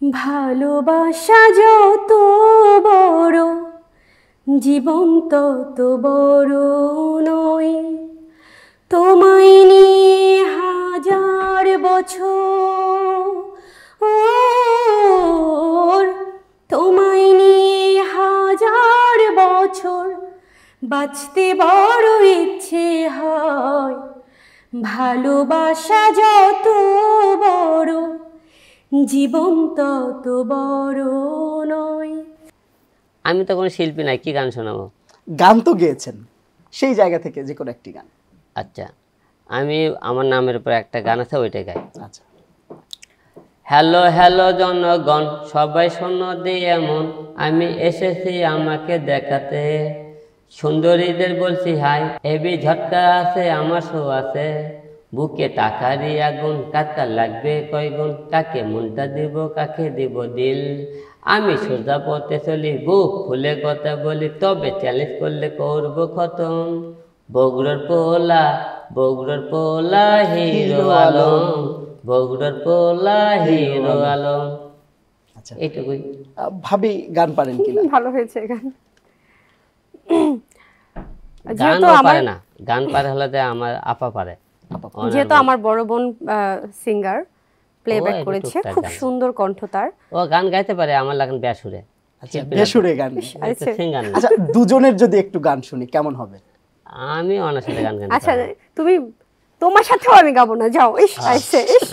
ভালোবাসা যত বড় জীবন তত বড় নয়, তোমায় নিয়ে হাজার বছর, তোমায় নিয়ে হাজার বছর বাঁচতে বড় ইচ্ছে হয়। ভালোবাসা যত বড় জীবন তত বড় নয়। আমি তো কোনো শিল্পী নাই, কি গান শোনাবো? গান তো গেয়েছেন, সেই জায়গা থেকে যে কোনো একটি গান। আচ্ছা, আমি আমার নামের উপর একটা গান আছে, ওইটাই গাই। আচ্ছা। হ্যালো হ্যালো জনগণ, সবাই শোনো দিয়ে এমন, আমি এসেছি আমাকে দেখাতে, সুন্দরীদের বলছি হাই, হেভি ঝটকা আছে আমার শো আছে, বুকে টাকারই আগুন, কাকা লাগবে কয়গুণ, কাকে মনটা দিব কাকে দিব দিল, আমি সোজা পথে চলি, বুক খুলে কথা বলি, তবে চ্যালেঞ্জ করলে করবো খতম, বগুড়ার পোলা, বগুড়ার পোলা হিরো আলম, বগুড়ার পোলা হিরো আলম। আচ্ছা, এইটুকুই। ভাবি গান পারেন কিনা? ভালো হয়েছে গান। গান পারে না, গান পারে হলে আমার আপা পারে। যেহেতু আমার বড় বোন সিঙ্গার, প্লেব্যাক করেছে, খুব সুন্দর কণ্ঠ তার। ও গান গাইতে পারে, আমার লাগান বেসুরে। আচ্ছা, বেসুরে গান। সিঙ্গার না। আচ্ছা, দুজনের যদি একটু গান শুনি কেমন হবে? আমি ওনার সাথে গান গাই। আচ্ছা, তুমি, তোমার সাথেও আমি গাবো না, যাও। ইস আইছে, ইস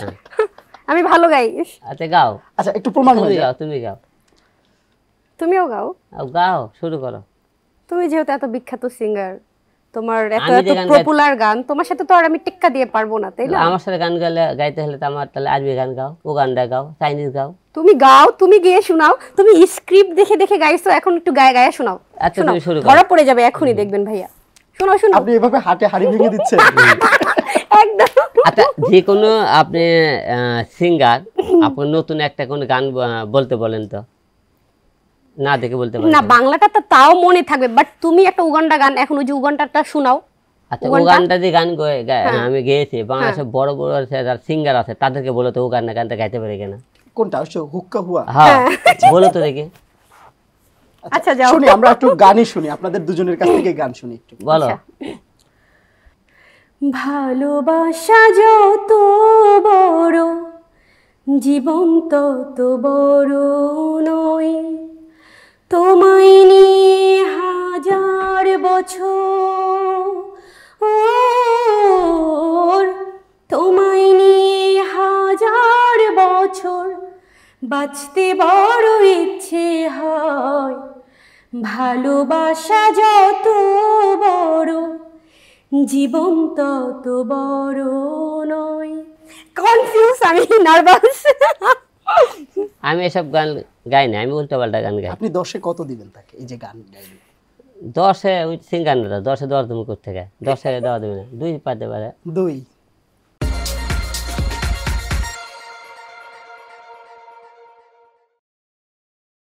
আমি ভালো গাই। আচ্ছা গাও। আচ্ছা, একটু প্রমাণ হয়ে গাও, তুমি গাও। তুমিও গাও। গাও, শুরু করো। তুমি যেহেতু এত বিখ্যাত সিঙ্গার, তোমার এত পপুলার গান, তোমার সাথে তো আর আমি টিক্কা দিয়ে পারবো না, তাই না? আমার সাথে গান গাইতে হলে তো আমার তাহলে আরবি গান গাও, উগান্ডা গাও, চাইনিজ গাও। তুমি গাও, তুমি গেয়ে শোনাও। তুমি স্ক্রিপ্ট দেখে দেখে গাইছো, এখন একটু গায়ে গায়ে শোনাও। আচ্ছা, তুমি শুরু করো। ধরা পড়ে যাবে এখনই, দেখবেন ভাইয়া। শোনাও শোনাও। আপনি এভাবে হাতে হাড়ি ভেঙে দিচ্ছেন একদম। আচ্ছা, যে কোনো আপনি সিঙ্গার, আপনি নতুন একটা কোন গান বলতে বলেন তো, না দেখে বলতে পারেন না, বাংলাটা তো তাও মনে থাকবে, বাট তুমি একটা উগান্ডা গান, এখন ওই যে উগান্ডাটা শোনাও। আচ্ছা, উগান্ডা যে গান আমি গেয়েছি, বাংলাদেশে বড় বড় যারা সিঙ্গার আছে তাদেরকে বলো তো উগান্ডা গানটা গাইতে পারে কিনা। কোনটা? হুক্কা হুয়া? হ্যাঁ, বলো তো দেখি। আচ্ছা, যাও শুনি, আমরা একটু গানই শুনি, আপনাদের দুজনের কাছ থেকে গান শুনি একটু। বলো। ভালোবাসা যত বড় জীবন তত বড় নয়, তোমায় নিয়ে হাজার বছর, তোমায় নিয়ে হাজার বছর বাঁচতে বড় ইচ্ছে হয়। ভালোবাসা যত বড় জীবন তত বড় নয়। কনফিউজ, আমি নার্ভাস। আমি এসব গান গাই না, আমি উল্টো পাল্টা গান গাই। আপনি 10-এ কত দিবেন তাকে, এই যে গান গাইবেন? 10-এ ওই সিঙ্গার না, 10-এ 10 তুমি করতে গায়, 10-এ দেওয়া দেবে না, 2 পাতে পারে। 2